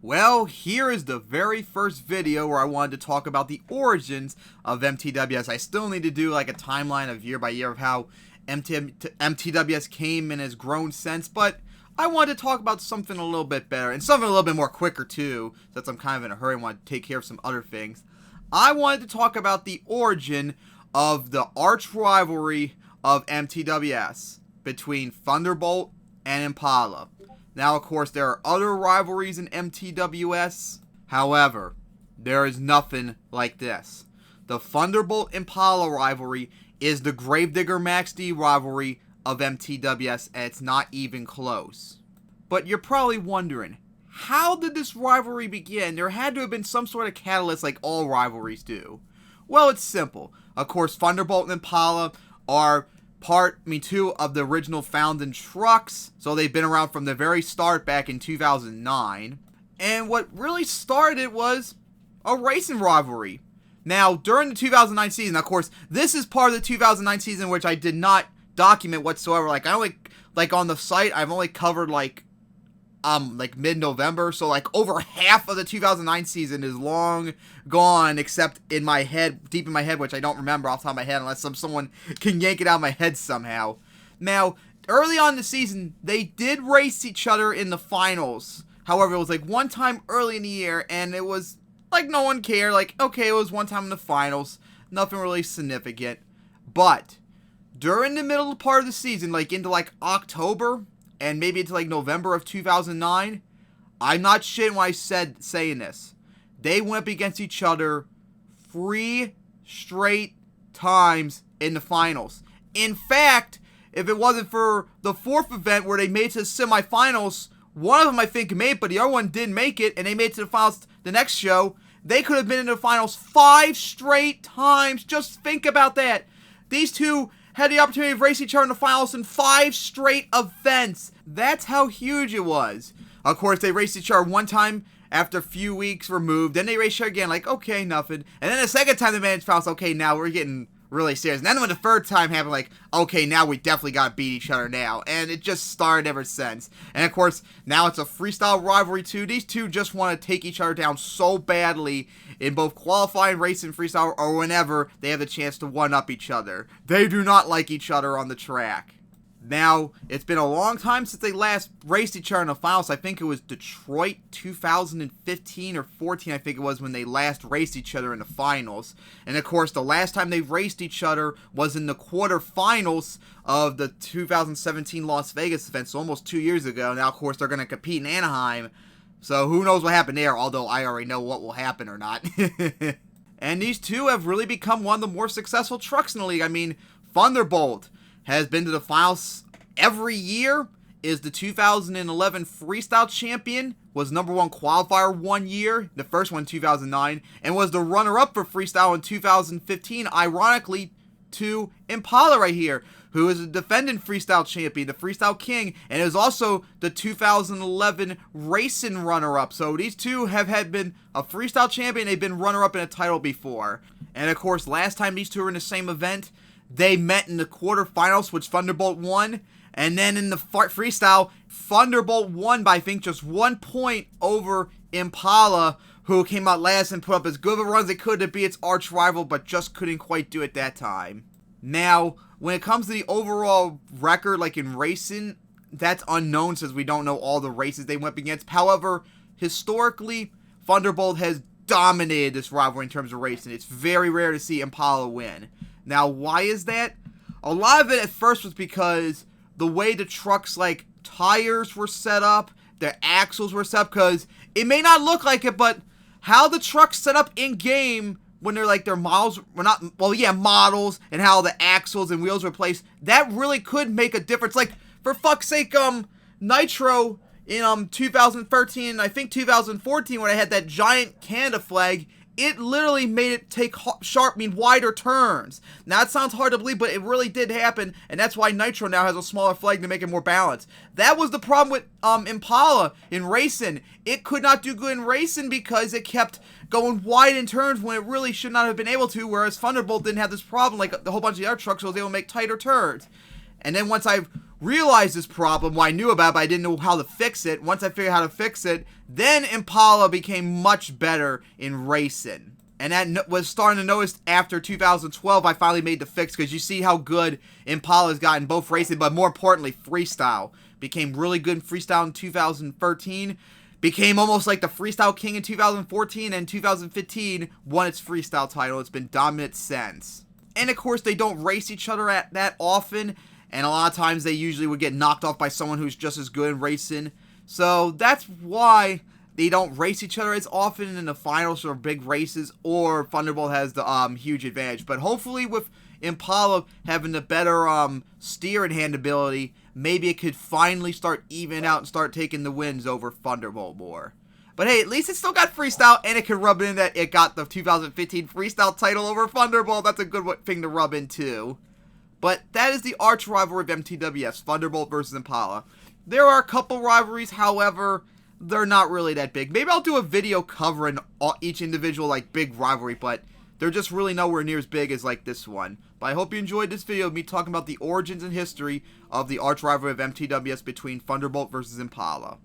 Well, here is the very first video where I wanted to talk about the origins of MTWS. I still need to do like a timeline of year by year of how MTWS came and has grown since, but I wanted to talk about something a little bit better and something a little bit more quicker too, since I'm kind of in a hurry and want to take care of some other things. I wanted to talk about the origin of the arch rivalry of MTWS between Thunderbolt and Impala. Now, of course, there are other rivalries in MTWS. However, there is nothing like this. The Thunderbolt-Impala rivalry is the Gravedigger Max D rivalry of MTWS, and it's not even close. But you're probably wondering, how did this rivalry begin? There had to have been some sort of catalyst like all rivalries do. Well, it's simple. Of course, Thunderbolt and Impala are two of the original founding trucks, so they've been around from the very start back in 2009. And what really started was a racing rivalry. Now, during the 2009 season, of course, this is part of the 2009 season which I did not document whatsoever. Like, I only, on the site, I've only covered, mid-November, so, over half of the 2009 season is long gone, except in my head, deep in my head, which I don't remember off the top of my head, unless someone can yank it out of my head somehow. Now, early on in the season, they did race each other in the finals. However, it was, one time early in the year, and it was, no one cared. Okay, it was one time in the finals. Nothing really significant. But, during the middle part of the season, into, October, and maybe into November of 2009, I'm not shitting when I saying this. They went up against each other 3 straight times in the finals. In fact, if it wasn't for the 4th event where they made it to the semifinals, one of them I think made it, but the other one didn't make it, and they made it to the finals the next show, they could have been in the finals 5 straight times. Just think about that. These two had the opportunity to race each other in the finals in 5 straight events. That's how huge it was. Of course, they raced each other one time after a few weeks removed. Then they raced each other again, okay, nothing. And then the second time they made it to the finals, okay, now we're getting really serious. And then when the third time happened, okay, now we definitely got to beat each other now. And it just started ever since. And of course, now it's a freestyle rivalry too. These two just want to take each other down so badly in both qualifying, racing, freestyle, or whenever they have the chance to one-up each other. They do not like each other on the track. Now, it's been a long time since they last raced each other in the finals. I think it was Detroit 2015 or 14, I think it was, when they last raced each other in the finals. And of course, the last time they raced each other was in the quarterfinals of the 2017 Las Vegas event, so almost 2 years ago. Now, of course, they're going to compete in Anaheim. So who knows what happened there, although I already know what will happen or not. And these two have really become one of the more successful trucks in the league. I mean, Thunderbolt has been to the finals every year, is the 2011 freestyle champion, was #1 qualifier 1 year, the first one in 2009, and was the runner-up for freestyle in 2015, ironically, to Impala right here, who is a defending freestyle champion, the freestyle king, and is also the 2011 racing runner-up. So these two have been a freestyle champion, they've been runner-up in a title before. And of course, last time these two were in the same event, they met in the quarterfinals, which Thunderbolt won. And then in the freestyle, Thunderbolt won by, I think, just 1 point over Impala, who came out last and put up as good of a run as they could to be its arch rival, but just couldn't quite do it that time. Now, when it comes to the overall record, in racing, that's unknown since we don't know all the races they went up against. However, historically, Thunderbolt has dominated this rivalry in terms of racing. It's very rare to see Impala win. Now, why is that? A lot of it at first was because the way the trucks, tires were set up, their axles were set up, because it may not look like it, but how the trucks set up in-game when they're, their models, models, and how the axles and wheels were placed, that really could make a difference. For fuck's sake, Nitro in, 2013, I think 2014, when I had that giant Canada flag, it literally made it take wider turns. Now, it sounds hard to believe, but it really did happen, and that's why Nitro now has a smaller flag to make it more balanced. That was the problem with Impala in racing. It could not do good in racing because it kept going wide in turns when it really should not have been able to, whereas Thunderbolt didn't have this problem like a whole bunch of the other trucks, so it was able to make tighter turns. And then once I realized this problem. Well, I knew about it, but I didn't know how to fix it. Once I figured out how to fix it, then Impala became much better in racing. And that was starting to notice after 2012, I finally made the fix, because you see how good Impala's gotten both racing, but more importantly, freestyle. Became really good in freestyle in 2013. Became almost like the freestyle king in 2014, and 2015 won its freestyle title. It's been dominant since. And of course, they don't race each other that often, and a lot of times they usually would get knocked off by someone who's just as good in racing. So that's why they don't race each other as often in the finals or big races, or Thunderbolt has the huge advantage. But hopefully with Impala having the better steer and handability, maybe it could finally start evening out and start taking the wins over Thunderbolt more. But hey, at least it still got freestyle, and it can rub in that it got the 2015 freestyle title over Thunderbolt. That's a good thing to rub in too. But that is the arch rivalry of MTWS, Thunderbolt versus Impala. There are a couple rivalries, however, they're not really that big. Maybe I'll do a video covering each individual like big rivalry, but they're just really nowhere near as big as like this one. But I hope you enjoyed this video of me talking about the origins and history of the arch rivalry of MTWS between Thunderbolt versus Impala.